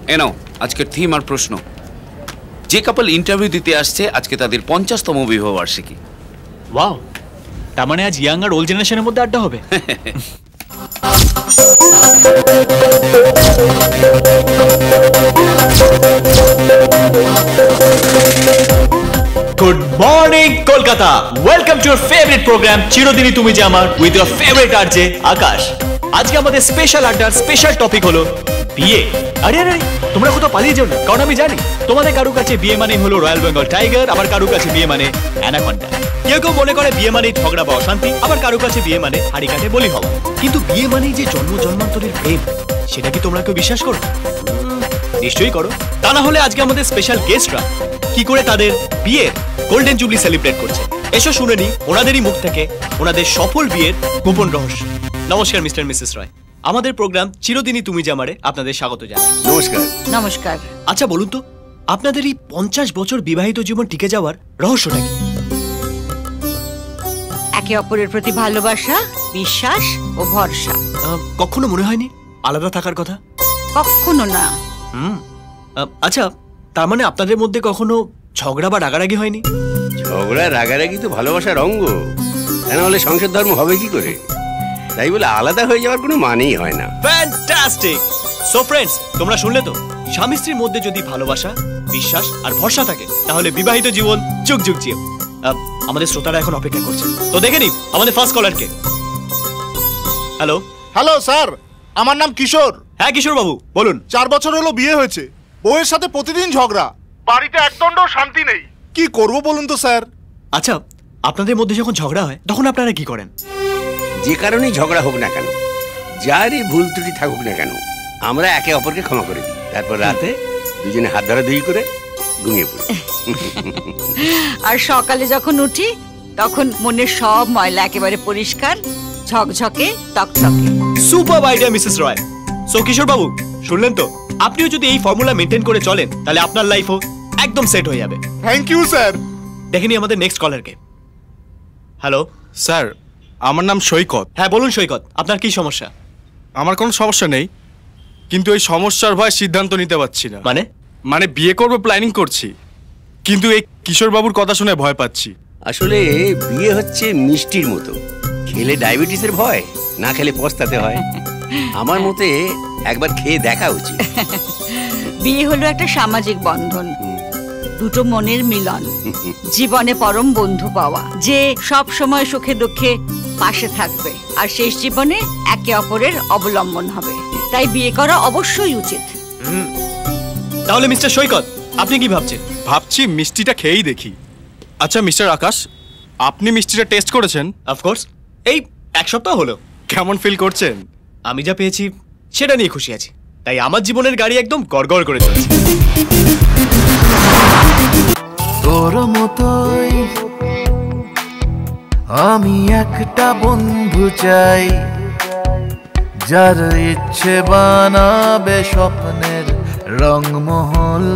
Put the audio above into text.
এনো আজকের থিম আর প্রশ্ন। যে কাপল ইন্টারভিউ দিতে আসছে আজকে তাদের 50তম বিবাহ বার্ষিকী। ওয়াও, তার মানে আজ ইয়াং আর ওল্ড জেনারেশনের মধ্যে আড্ডা হবে। Good morning, Kolkata. Welcome to your favorite program, চিরদিনই তুমি যে আমার, with your favorite RJ আকাশ। আজকে আমাদের স্পেশাল আড্ডার স্পেশাল টপিক হলো বিয়ে। আরে আরে তোমরা কোথাও পালিয়ে যাও না, কারণ আমি জানি তোমাদের কারো কাছে বিয়ে মানে হলো রয়্যাল বেঙ্গল টাইগার, আবার কারো কাছে বিয়ে মানে অ্যানাকন্ডা। কেউ কেউ মনে করে বিয়ে মানেই ঝগড়া বা অশান্তি, আবার কারো কাছে বিয়ে মানে হাড়ি কাটে বলি হওয়া। কিন্তু বিয়ে মানেই যে জন্ম জন্মান্তরের প্রেম, সেটা কি তোমরা কেউ বিশ্বাস করো? নিশ্চয়ই করো। তা না হলে আজকে আমাদের স্পেশাল গেস্টরা কি করে তাদের বিয়ের গোল্ডেন জুবলি সেলিব্রেট করছে, এসো শুনে নি ওনাদেরই মুখ থেকে ওনাদের সফল বিয়ের গোপন রহস্য। নমস্কার মিস্টার মিসেস রয়, আমাদের প্রোগ্রাম চিরদিনই তুমি যে আমারে আপনাদের স্বাগত জানাই। নমস্কার। নমস্কার। আচ্ছা বলুন তো, আপনাদের এই 50 বছর বিবাহিত জীবন টিকে যাওয়ার রহস্যটা কি? একে অপরের প্রতি ভালোবাসা, বিশ্বাস ও ভরসা। কখনো মনে হয়নি আলাদা থাকার কথা? কখনো না। আচ্ছা, তার মানে আপনাদের মধ্যে কখনো ঝগড়া বা রাগারাগি হয়নি? ঝগড়া রাগারাগি তো ভালোবাসার অঙ্গ, তা না হলে সংসার ধর্ম হবে কি করে? তাই বলে আলাদা হয়ে যাওয়ার কোনো মানেই হয় না। ফ্যান্টাস্টিক। সো ফ্রেন্ডস, তোমরা শুনলে তো, স্বামী স্ত্রীর মধ্যে যদি ভালোবাসা, বিশ্বাস আর ভরসা থাকে তাহলে বিবাহিত জীবন যুগ যুগ জিও। আমাদের শ্রোতারা এখন অপেক্ষা করছে, তো দেখে নি আমাদের ফার্স্ট কলারকে। হ্যালো। হ্যালো স্যার, আমার নাম কিশোর। হ্যাঁ কিশোর বাবু বলুন। 4 বছর হলো বিয়ে হয়েছে, বউয়ের সাথে প্রতিদিন ঝগড়া, বাড়িতে একদণ্ডও শান্তি নেই। কি করব বলুন তো স্যার? আচ্ছা, আপনাদের মধ্যে যখন ঝগড়া হয় তখন আপনারা কি করেন? যে কারণেই ঝগড়া হোক না কেন, যারই ভুল ত্রুটি থাকুক না কেন, আমরা একে অপরকে ক্ষমা করে দিই। তারপর রাতে দুজনে হাত ধরাধরি করে ঘুমিয়ে পড়ি। আর সকালে যখন উঠি তখন মনের সব ময়লা একেবারে পরিষ্কার, ঝকঝকে টকটকে। সুপার আইডিয়া মিসেস রয়। সো কিশোর বাবু শুনলেন তো, আপনিও যদি এই ফর্মুলা মেনটেন করে চলেন তাহলে আপনার লাইফও একদম সেট হয়ে যাবে। Thank you sir. দেখেনি আমাদের নেক্সট কলারকে। হ্যালো স্যার, আমার নাম সৈকত। হ্যাঁ বলুন সৈকত, আপনার কি সমস্যা? আমার কোনো সমস্যা নেই, কিন্তু এই সমস্যার ভয় সিদ্ধান্ত নিতে পারছি না। মানে বিয়ে করবো প্ল্যানিং করছি, কিন্তু এই কিশোর বাবুর কথা শুনে ভয় পাচ্ছি। আসলে বিয়ে হচ্ছে মিষ্টির মতো, খেলে ডায়াবেটিসের ভয়, না খেলে পস্তাতে হয়। আমার মতে একবার খেয়ে দেখা উচিত। বিয়ে হলো একটা সামাজিক বন্ধন, দুটো মনের মিলন, জীবনে পরম বন্ধু পাওয়া, যে সব সময় সুখে দুঃখে পাশে থাকবে আর শেষ জীবনে একে অপরের অবলম্বন হবে। তাই বিয়ে করা অবশ্যই উচিত। তাহলে মিস্টার সৈকত আপনি কি ভাবছেন? ভাবছি মিষ্টিটা খেয়েই দেখি। আচ্ছা মিস্টার আকাশ, আপনি মিষ্টিটা টেস্ট করেছেন? অফকোর্স, এই 1 সপ্তাহ হলো। কেমন ফিল করছেন? আমি যা পেয়েছি সেটা নিয়ে খুশি আছি, তাই আমার জীবনের গাড়ি একদম গড়গড় করে চলছে। তোর মতোই আমি একটা বন্ধু চাই, যার ইচ্ছে বানাবে স্বপ্নের রংমহল।